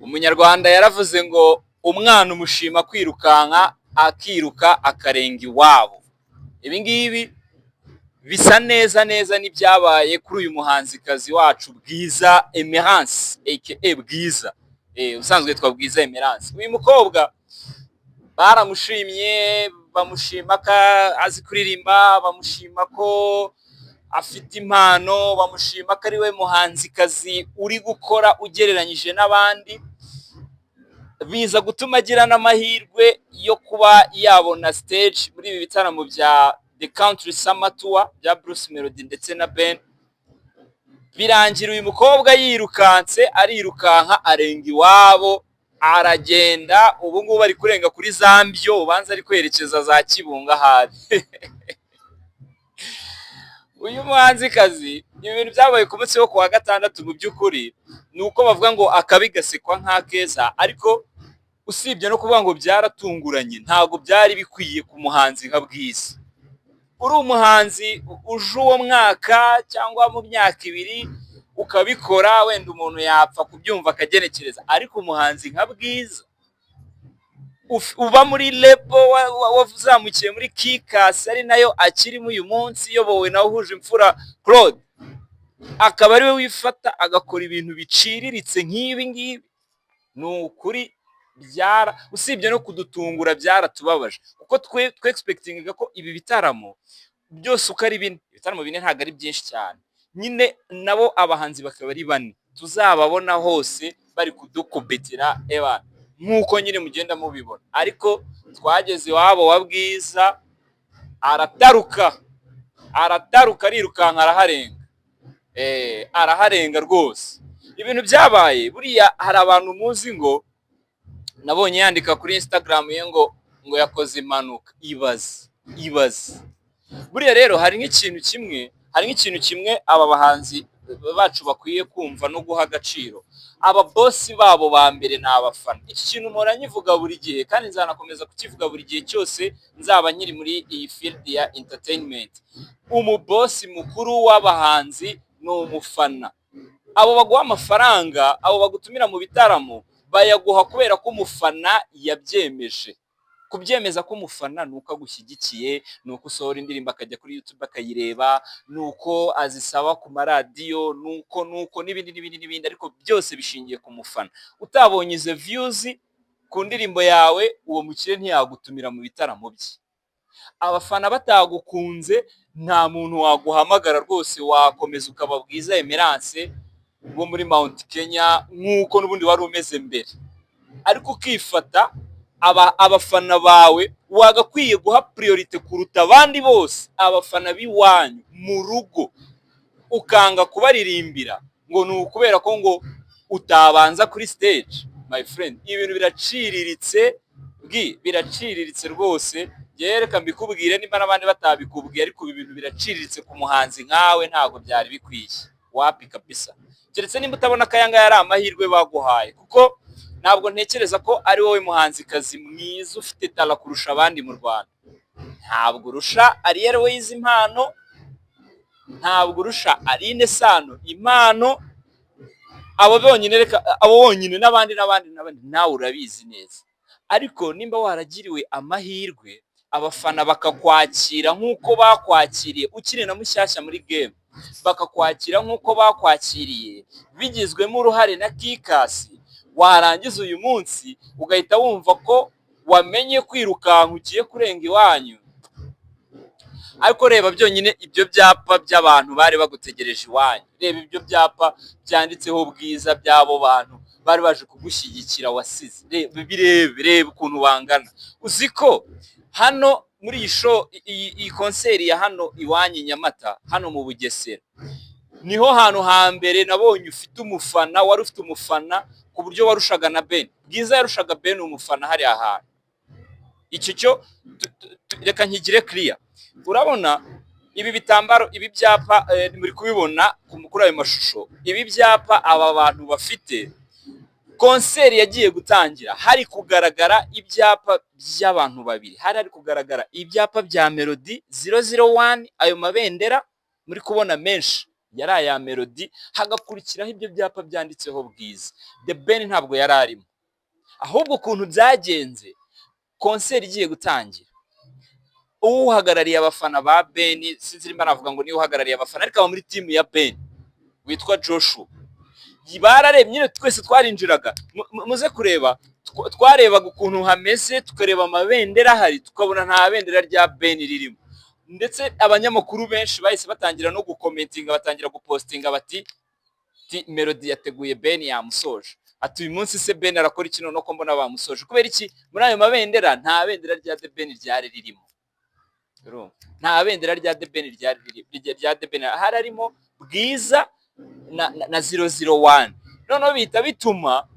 Umunyarwanda yaravuze ngo umwana umushima kwirukanka akiruka akarenga iwabo. Ibi ngibi bisa neza neza n'ibyabaye kuri uyu muhanzikazi wacu Bwiza Emerance aka Bwiza. Usanzwe twa Bwiza Emerance. Uyu mukobwa baramushimye, bamushima ko azi kuririmba, bamushima ko afite impano, bamushima ko ari we muhanzikazi uri gukora ugereranyije n'abandi. Biza gutuma agira n'amahirwe yo kuba yabona stage muri ibi bitaramo bya The Country Summer Tour bya Bruce Melody ndetse na Ben. Birangira uyu mukobwa yirukanse, arirukanka arenga iwabo, aragenda. Ubu ngubu ari kurenga kuri Zambyo, ubanza ari kwerekeza za Kibunga hari. Uyu muhanzikazi ibintu byabaye ku munsi wo kuwa gatandatu mu by'ukuri ni uko bavuga ngo akabi gasekwa nk'akeza, ariko usibye no kuvuga ngo byaratunguranye, ntabwo byari bikwiye ku muhanzi nka Bwiza. Uri umuhanzi uje uwo mwaka cyangwa mu myaka ibiri ukabikora, wenda umuntu yapfa kubyumva akagenekereza, ariko umuhanzi nka Bwiza uba muri lebo wazamukiye muri Kikasi ari nayo akirimo uyu munsi, iyobowe na Uhuje Imfura Claude, akaba ari we wifata agakora ibintu biciriritse nk'ibi ngibi. Ni ukuri usibye no kudutungura byaratubabaje, kuko twe expectingaga ko ibi bitaramo byose uko ari bine, ibitaramo bine ntabwo ari byinshi cyane, nyine nabo abahanzi bakaba ari bane, tuzababona hose bari kudukubitira nk'uko nyine mugenda mubibona. Ariko twageze iwabo wa Bwiza, arataruka arirukanka araharenga rwose. Ibintu byabaye buriya, hari abantu muzi ngo nabonye yandika kuri Instagram ye ngo yakoze impanuka. Ibaze buriya rero hari nk'ikintu kimwe aba bahanzi bacu bakwiye kumva no guha agaciro. Aba bosi babo ba mbere ni abafana. Iki kintu mpora nyivuga buri gihe kandi nzanakomeza kukivuga buri gihe cyose nzaba nkiri muri iyi field ya entertainment. Umubosi mukuru w'abahanzi ni umufana. Abo baguha amafaranga, abo bagutumira mu bitaramo, bayaguha kubera ko umufana yabyemeje. Kubyemeza ko umufana ni uko agushyigikiye, ni uko usohora indirimbo akajya kuri YouTube akayireba, ni uko azisaba ku maradiyo, nuko n'ibindi, ariko byose bishingiye ku mufana. Utabonye izo views ku ndirimbo yawe, uwo mukire ntiyagutumira mu bitaramo bye. Abafana batagukunze, nta muntu waguhamagara rwose, wakomeza ukaba Bwiza Emerance bo muri Mount Kenya nk'uko n'ubundi wari umeze mbere. Ariko ukifata abafana bawe wagakwiye guha priorite kuruta abandi bose, abafana b'iwanyu mu rugo, ukanga kubaririmbira ngo ni ukubera ko ngo utabanza kuri stage. My friend, ibintu biraciriritse rwose. Reka mbikubwire, niba n'abandi batabikubwiye, ariko ibi bintu biraciriritse ku muhanzi nkawe, ntabwo byari bikwiye. Wapi kabisa. Keretse nimba utabona akayanga yari amahirwe baguhaye, kuko ntabwo ntekereza ko ari wowe muhanzikazi mwiza ufite tala kurusha abandi mu Rwanda. Ntabwo urusha Ariel Ways impano, ntabwo urusha Aline Sano impano. Abo bonyine n'abandi nawe urabizi neza. Ariko nimba waragiriwe amahirwe, abafana bakakwakira nk'uko bakwakiriye ukiri na mushyashya muri game, bakakwakira nk'uko bakwakiriye bigizwemo uruhare na Kikasi, warangiza uyu munsi ugahita wumva ko wamenye kwirukanka ugiye kurenga iwanyu. Ariko reba byonyine ibyo byapa by'abantu bari bagutegereje iwanyu, reba ibyo byapa byanditseho Bwiza by'abo bantu bari baje kugushyigikira wasize. Birebe ukuntu bangana. Uzi ko hano muri iyi show, iyi konseri ya hano iwanyu Nyamata, hano mu Bugesera, niho hantu hambere nabonye wari ufite umufana ku buryo warushaga na Ben. Bwiza yarushaga Ben umufana hari ahantu. Icyo cyo reka nkigire clear. Urabona ibi bitambaro, ibi byapa muri kubibona kuri ayo mashusho, ibi byapa aba bantu bafite, konseri yagiye gutangira hari kugaragara ibyapa by'abantu babiri. Hari kugaragara ibyapa bya Melody 001, ayo mabendera muri kubona menshi yari aya Melody, hagakurikiraho ibyo byapa byanditseho Bwiza. The Ben ntabwo yari arimo, ahubwo ukuntu byagenze, konseri igiye gutangira, uhagarariye abafana ba Ben, sinzi nimba navuga ngo niwe uhagarariye abafana, ariko aba muri timu ya Ben witwa Joshua, bararebye nyine, twese twarinjiraga, muze kureba, twarebaga ukuntu hameze, tukareba amabendera ahari, tukabona nta bendera rya Ben ririmo, ndetse abanyamakuru benshi bahise batangira no gukomentinga, batangira gupostinga bati Melody yateguye Ben yamusoje, ati uyu munsi se Ben arakora iki none ko mbona bamusoje, kubera iki muri ayo mabendera nta bendera rya The Ben ryari ririmo, nta bendera rya The Ben ryari ririmo, rya The Ben hari arimo Bwiza na 001. Noneho bihita bituma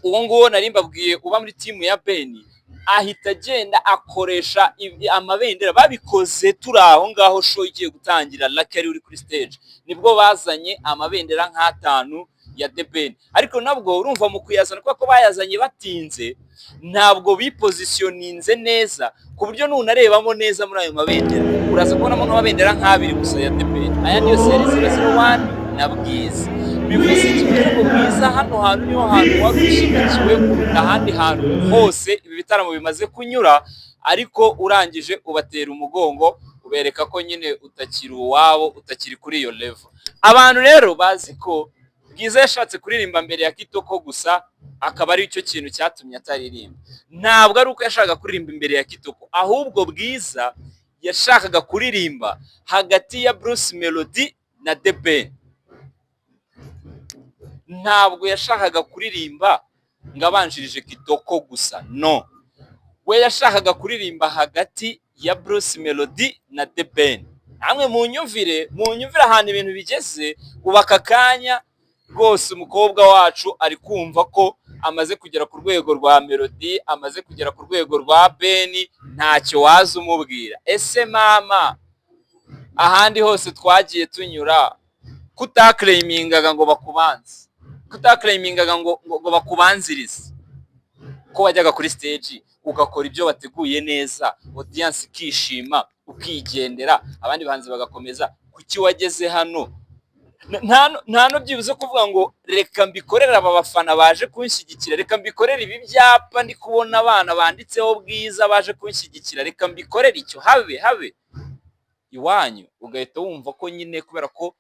uwo nguwo nari mbabwiye uba muri timu ya Ben ahita agenda akoresha amabendera, babikoze turi aho ngaho show igiye gutangira, Lucky uri kuri stage, nibwo bazanye amabendera nk'atanu ya The Ben, ariko nabwo urumva mu kuyazana kuko bayazanye batinze, ntabwo bipositioninze neza, ku buryo nunarebamo neza muri ayo mabendera uraza kubonamo n'amabendera nk'abiri gusa ya The Ben, aya niyo series 001 na Bwiza. Bivuze ikigo Bwiza hano hantu niho hantu warushimikiwe kuruta ahandi hantu hose ibi bitaramo bimaze kunyura, ariko urangije ubatera umugongo, ubereka ko nyine utakiri uwabo, utakiri kuri iyo level. Abantu rero bazi ko Bwiza yashatse kuririmba mbere ya Kitoko gusa, akaba ari cyo kintu cyatumye ataririmba. Ntabwo ari uko yashakaga kuririmba imbere ya Kitoko, ahubwo Bwiza yashakaga kuririmba hagati ya Bruce Melody na The Ben. Ntabwo yashakaga kuririmba ngo abanjirije Kitoko gusa, no, we yashakaga kuririmba hagati ya Bruce Melody na The Ben. Namwe munyumvire ahantu ibintu bigeze, ubaka kanya rwose umukobwa wacu ari kumva ko amaze kugera ku rwego rwa Melody, amaze kugera ku rwego rwa Ben, ntacyo waza umubwira. Ese mama, ahandi hose twagiye tunyura, kutaklemingaga ngo bakubanze, kutaklemingaga ngo bakubanzirize, ko wajyaga kuri stage ugakora ibyo wateguye neza, audience ikishima, ukigendera, abandi bahanzi bagakomeza, kuki wageze hano nta no byibuze kuvuga ngo reka mbikorera aba bafana baje kunshyigikira, reka mbikorera ibi byapa ndi kubona abana banditseho Bwiza baje kunshyigikira, reka mbikorera icyo habe iwanyu, ugahita wumva ko nyine kubera ko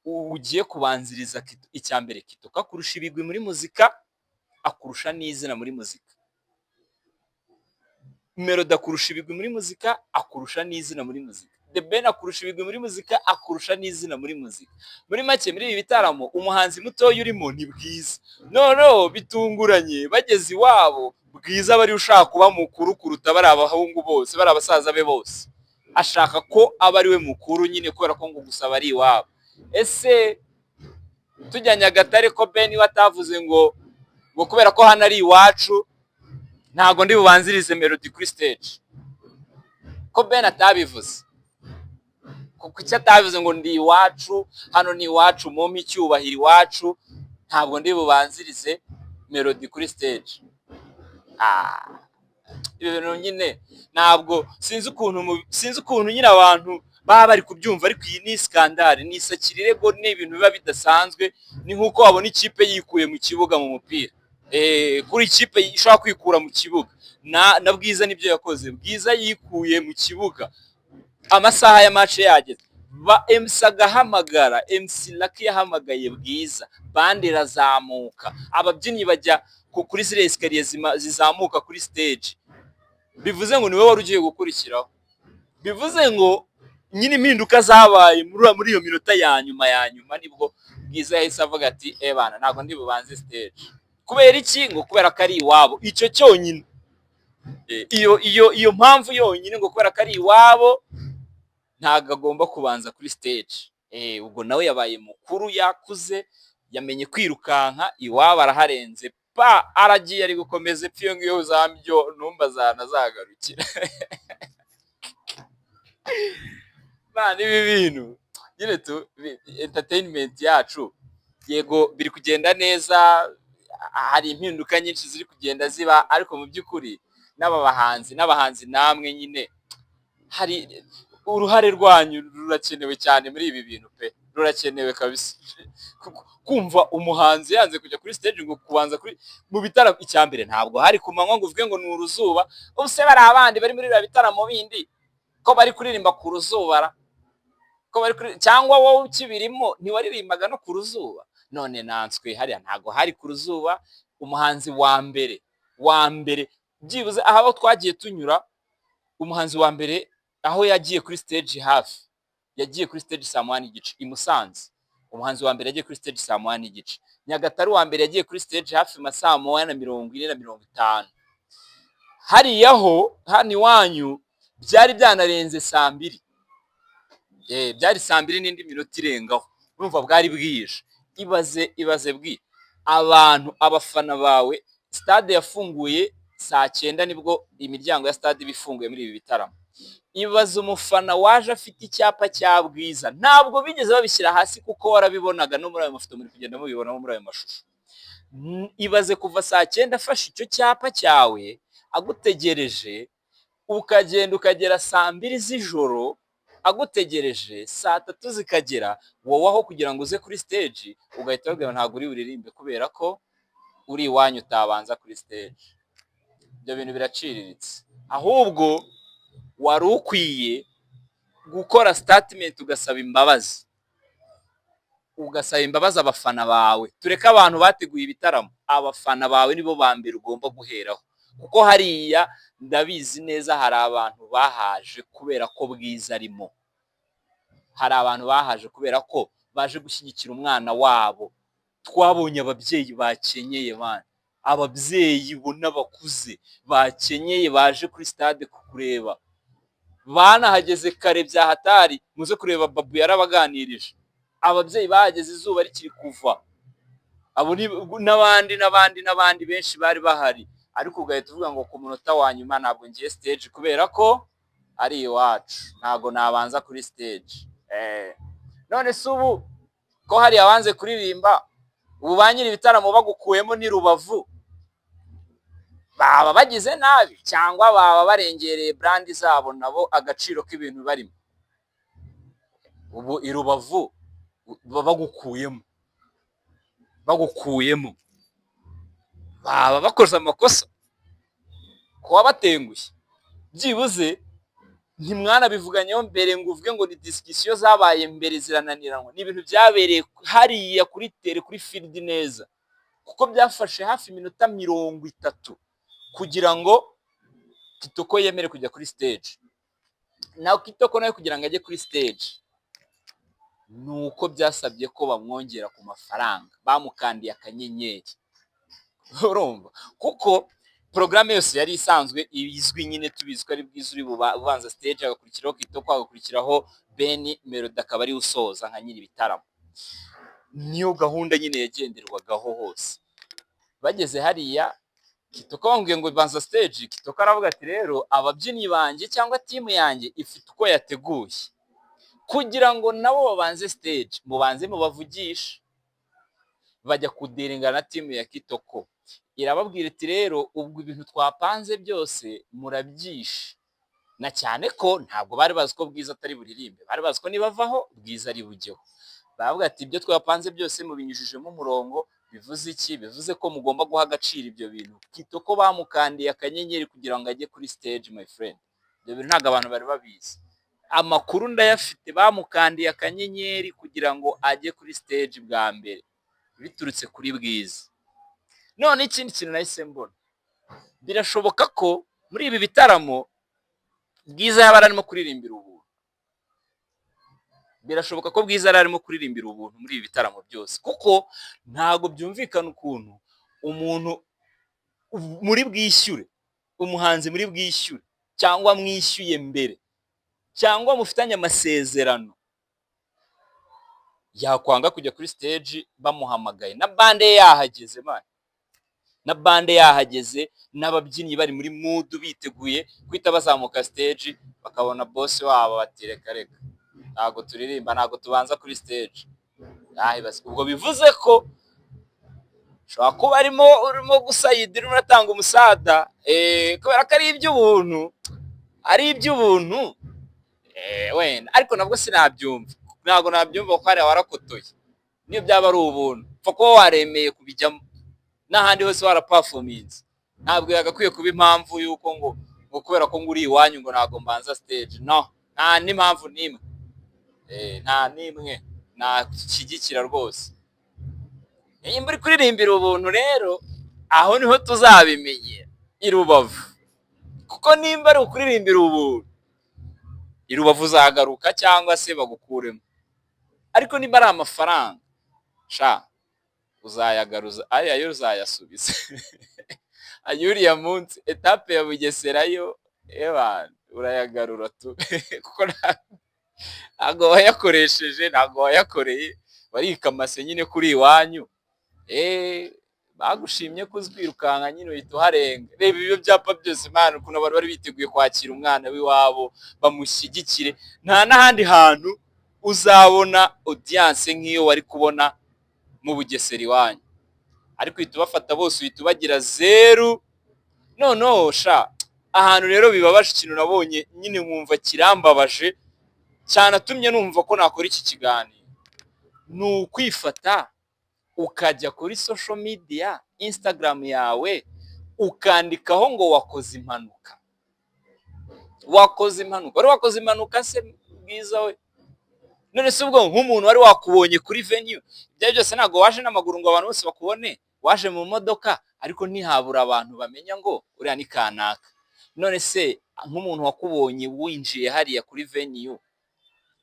ugiye kubanziriza icyambere Kitoko akurusha ibigwi muri muzika, akurusha n'izina muri muzika. Melody akurusha ibigwi muri muzika, akurusha n'izina muri muzika. The Ben akurusha ibigwi muri muzika, akurusha n'izina muri muzika. Muri make muri ibi bitaramo umuhanzi mutoya urimo ni Bwiza. No bitunguranye bageze iwabo, Bwiza bari ushaka kuba mukuru kuruta bari abahungu bose, bari abasaza be bose, ashaka ko aba ari we mukuru nyine kubera ko ngo gusaba ari iwabo. Ese tujyanye Agatare ko Ben watavuze ngo kubera ko hano ari iwacu ntago ndi bubanzirize Melody kuri stage, ko Ben atabivuze, kuko icyo atabivuze ngo ndi iwacu, hano ni iwacu, mu icyubahiro iwacu, ntabwo ndi bubanzirize Melody kuri stage. Ibintu nyine ntabwo sinzi ukuntu nyine abantu baba bari kubyumva, ariko iyi ni skandale, ni isakirego, ni ibintu biba bidasanzwe. Ni nkuko wabona ikipe yikuye mu kibuga mu mupira, kuri ikipe ishobora kwikura mu kibuga, na Bwiza nibyo yakoze. Bwiza yikuye mu kibuga, amasaha ya match yageze, ba MC agahamagara, MC Lucky yahamagaye Bwiza, bande irazamuka, ababyinnyi bajya kuri zile escalier zizamuka kuri stage. Bivuze ngo niwe wari ugiye gukurikiraho, bivuze ngo nyine impinduka zabaye muri iyo minota ya nyuma nibwo Bwiza yahise avuga ati bana ntago ndi bubanze stage. Kubera iki? Ngo kubera ko ari iwabo, icyo cyonyine, iyo mpamvu yonyine, ngo kubera ko ari iwabo ntago agomba kubanza kuri stage. Ubwo nawe yabaye mukuru, yakuze, yamenye kwirukanka, iwabo araharenze, aragiye ari gukomeza ipfiyo ngiyo zambyo numba zanazagarukira. Bana ibi bintu nyine entertainment yacu yego biri kugenda neza, hari impinduka nyinshi ziri kugenda ziba, ariko mu by'ukuri n'abahanzi namwe nyine hari uruhare rwanyu rurakenewe cyane muri ibi bintu pe, rurakenewe kabisa. Kumva umuhanzi yanze kujya kuri stage ngo kubanza kuri mu bitaramo icyambere ntabwo hari kumanywa ngo uvuge ngo ni uruzuba, ubuse bari abandi bari muri bitaramo bindi ko bari kuririmba ku ruzuba ko bari cyangwa wowe ukibirimo ntiwaririmbaga no ku ruzuba. None nanswe hariya ntago hari ku ruzuba. Umuhanzi wa mbere byibuze aho twagiye tunyura, umuhanzi wa mbere aho yagiye kuri stage hafi yagiye kuri stage saa 8:30 i Musanze. Umuhanzi wa mbere yagiye kuri stage saa 8:30. Nyagatare wa mbere yagiye kuri stage hafi masaa 1:40 na 50. Hariyaho hani wanyu byari byanarenze saa 2. Byari saa 2 n'indi minota irengaho. Urumva bwari bwije. Ibaze bwi abantu abafana bawe, stade yafunguye saa 9 nibwo imiryango ya stade bifunguye muri ibi bitaramo. Ibaze umufana waje afite icyapa cya Bwiza, ntabwo bigeze babishyira hasi kuko warabibonaga no muri ayo mafoto muri kugenda mubibona muri ayo mashusho. Ibaze kuva saa 9 afashe icyo cyapa cyawe agutegereje, ukagenda ukagera saa 2 z'ijoro agutegereje, saa 3 zikagera, wowe aho kugira ngo uze kuri stage ugahita wabwira ntabwo uri buririmbe kubera ko uri iwanyu utabanza kuri stage. Ibyo bintu biraciriritse. Ahubwo wari ukwiye gukora statement ugasaba imbabazi. Ugasaba imbabazi abafana bawe. Tureka abantu bateguye ibitaramo, abafana bawe nibo bambere ugomba guheraho. Kuko hariya ndabizi neza hari abantu bahaje kubera ko Bwiza arimo. Hari abantu bahaje kubera ko baje gushyigikira umwana wabo. Twabonye ababyeyi bakenyeye bana. Ababyeyi bo n'abakuze bakenyeye baje kuri stade kukureba. Bana hageze kare bya hatari muze kureba Babu yarabaganirije. Ababyeyi bahageze izuba rikiri kuva. Abo n'abandi benshi bari bahari. Ariko ugahita uvuga ngo ku munota wa nyuma ntabwo ngiye stage kubera ko ari iwacu, ntabwo nabanza kuri stage. None se ubu ko hari abanze kuririmba, ubu banyiri ibitaramo bagukuyemo ni Rubavu, baba bagize nabi cyangwa baba barengereye brand zabo nabo agaciro k'ibintu barimo? Ubu i Rubavu bagukuyemo baba bakoze amakosa kuba batengushye. Byibuze ntimwana bivuganyeho mbere ngo uvuge ngo ni discussion zabaye mbere zirananiranwa. Ni ibintu byabereye hariya kuri tele kuri field neza, kuko byafashe hafi iminota 30 kugira ngo Kitoko yemere kujya kuri stage. Naho Kitoko nawe kugira ngo ajye kuri stage nuko byasabye ko bamwongera ku mafaranga, bamukandiye akanyenyeri. Urumva kuko programme yose yari isanzwe izwi nyine tubizwe ari Bwiza uri bubanza stage, agakurikiraho Kitoko, agakurikiraho Beni Melody akaba ari usoza nka nyiri bitaramo. Niyo gahunda nyine yagenderwagaho hose. Bageze hariya Kitoko bambwiye ngo banza stage, Kitoko aravuga ati rero ababyinnyi banjye cyangwa team yanjye ifite uko yateguye kugira ngo nabo babanze stage, mubanze mubavugisha. Bajya kudiringa na team ya Kitoko, irababwira iti rero ubwo ibintu twapanze byose murabyishe. Na cyane ko ntabwo bari bazi ko Bwiza atari buririmbe, bari bazi ko nibavaho Bwiza ari bujyeho. Baravuga ati ibyo twapanze byose mubinyujijemo umurongo. Bivuze iki? Bivuze ko mugomba guha agaciro ibyo bintu. Kitoko bamukandiye akanyenyeri kugira ngo ajye kuri stage, my friend. Ibyo bintu ntabwo abantu bari babizi. Amakuru ndayafite, bamukandiye akanyenyeri kugira ngo ajye kuri stage bwa mbere, biturutse kuri Bwiza. None ikindi kintu nahise mbona, birashoboka ko muri ibi bitaramo Bwiza yaba arimo kuririmbira ubuntu. Birashoboka ko Bwiza arimo kuririmbira ubuntu muri ibi bitaramo byose, kuko ntago byumvikana ukuntu umuntu muri bwishyure, umuhanzi muri bwishyure cyangwa mwishyuye mbere cyangwa mufitanye amasezerano, yakwanga kujya kuri stage bamuhamagaye na bande yahageze man, na bande yahageze n'ababyinnyi bari muri mood biteguye kwita bazamuka stage, bakabona boss wabo batireka reka ntago turirimba, ntago tubanza kuri stage. Basi ubwo bivuze ko shobora kuba urimo gusayidira uratanga umusada kubera ko ari iby'ubuntu wenda, ariko nabwo sinabyumva. ntabwo nabyumva ko hariya warakotoye, niyo byaba ari ubuntu pfa kuba waremeye kubijyamo, n'ahandi hose warapafominze, ntabwo yagakwiye kuba impamvu y'uko ngo kubera ko ngo uri iwanyu ngo ntabwo mbanza stage, no, nta n'impamvu n'imwe, nta n'imwe nashyigikira rwose. Iyo muri kuririmbira ubuntu rero, aho niho tuzabimenyera i Rubavu, kuko nimba ari ukuririmbira ubuntu i Rubavu uzagaruka cyangwa se bagukuremo, ariko nimba ari amafaranga sha uzayagaruza ariya yo uzayasubiza. Ayuriya munsi etape ya Bugesera yo urayagarura tu kuko ntabwo wayakoresheje, ntabwo wayakoreye, barikamase nyine kuri iwanyu, bagushimye ko uzwirukanka nyine uhita uharenga. Reba ibyo byapa byose Imana ukuntu abantu bari biteguye kwakira umwana w'iwabo bamushyigikire, nta n'ahandi hantu uzabona audience nk'iyo wari kubona mu Bugesera iwanyu, ariko uhita ubafata bose uhita ubagira zeru. Noneho sha ahantu rero bibabaje, ikintu nabonye nyine nkumva kirambabaje cyane, atumye numva ko nakora iki kiganiro, ni ukwifata ukajya kuri social media Instagram yawe ukandikaho ngo wakoze impanuka. Wakoze impanuka? Wari wakoze impanuka se bwiza we? None se ubwo nk'umuntu wari wakubonye kuri venue, ibyo byose ntabwo waje n'amaguru ngo abantu bose bakubone, waje mu modoka, ariko ntihabura abantu bamenya ngo uriya ni kanaka. None se nk'umuntu wakubonye winjiye hariya kuri venue,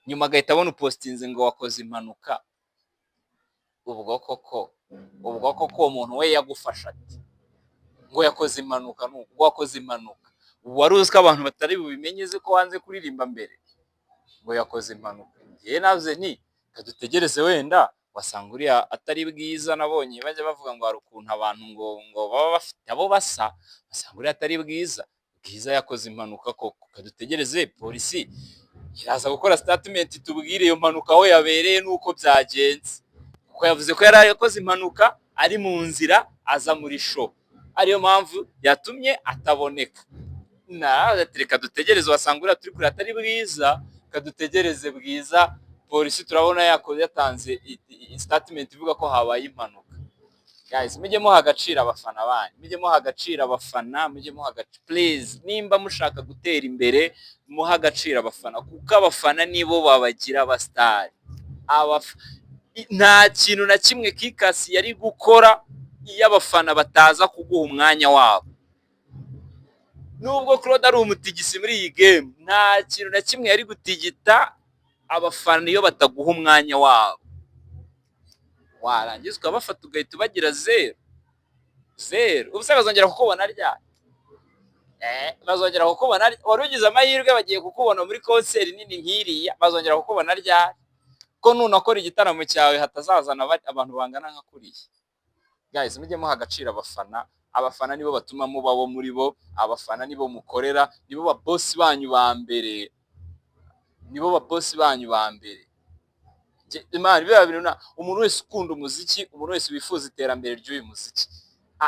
nyuma agahita abona upostinze ngo wakoze impanuka, ubwo koko uwo muntu we yagufasha ati ngo yakoze impanuka? N'ubwo wakoze impanuka wari uzi ko abantu batari bubimenyeze ko wanze kuririmba mbere ngo yakoze impanuka. Ngiye navuze nti kadutegereze wenda wasanga uriya atari bwiza. Nabonye bajya bavuga ngo hari ukuntu abantu ngo baba bafite abo basa, basanga uriya atari bwiza yakoze impanuka koko. Kadutegereze polisi iraza gukora statement tubwire iyo mpanuka aho yabereye n'uko byagenze, kuko yavuze ko yari yakoze impanuka ari mu nzira aza muri show, ariyo mpamvu yatumye ataboneka. Reka dutegereze wasanga uriya turi kure atari bwiza, kadutegereze bwiza. Polisi turabona yatanze statement ivuga ko habaye impanuka. Guys, mujye muha agaciro abafana banyu, mujye muha agaciro abafana, mujye muha agaciro please. Nimba mushaka gutera imbere muha agaciro abafana, kuko abafana nibo babagira abastari. Nta kintu na kimwe Kikasi yari gukora iyo abafana bataza kuguha umwanya wabo. Nubwo Claude ari umutigisi muri iyi game, nta kintu na kimwe yari gutigita abafana iyo bataguha umwanya wabo. Warangiza ukabafata ugahita ubagira zeru. Ubuse bazongera kukubona ryari? Bazongera kukubona wari ugize amahirwe bagiye kukubona muri concert nini nk'iriya, bazongera kukubona ryari? Ko nunakora igitaramo cyawe hatazazana abantu bangana nka kuriya. Guys, mujye muha agaciro abafana. Abafana nibo batuma mubaho muri bo, abafana nibo mukorera, nibo ba boss banyu ba mbere, nibo ba boss banyu ba mbere. Imana biba bintu, umuntu wese ukunda umuziki, umuntu wese wifuza iterambere ry'uyu muziki,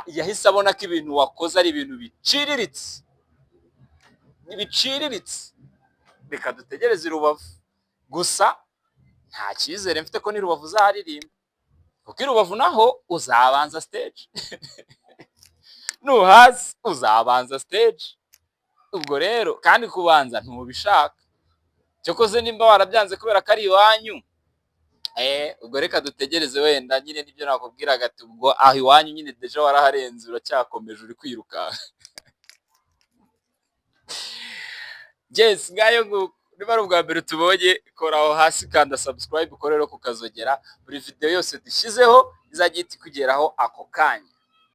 yahise abona ko ibintu wakoze ari ibintu biciriritse, nibiciriritse. Reka dutegereze Rubavu gusa, nta cyizere mfite ko ni Rubavu uzaharirimba, kuko i Rubavu naho uzabanza stage. Nuhazi uzabanza stage. Ubwo rero kandi kubanza ntubishaka, cyokoze nimba warabyanze kubera ko ari iwanyu, ubwo reka dutegereze wenda nyine nibyo nakubwiraga ati ubwo aho iwanyu nyine deja waraharenze uracyakomeje uri kwiruka. Yes, ngayo niba ari ubwa mbere tubonye, kora aho hasi kanda subscribe, ukorere ku kazogera, buri video yose dushyizeho izajya ihita ikugeraho ako kanya.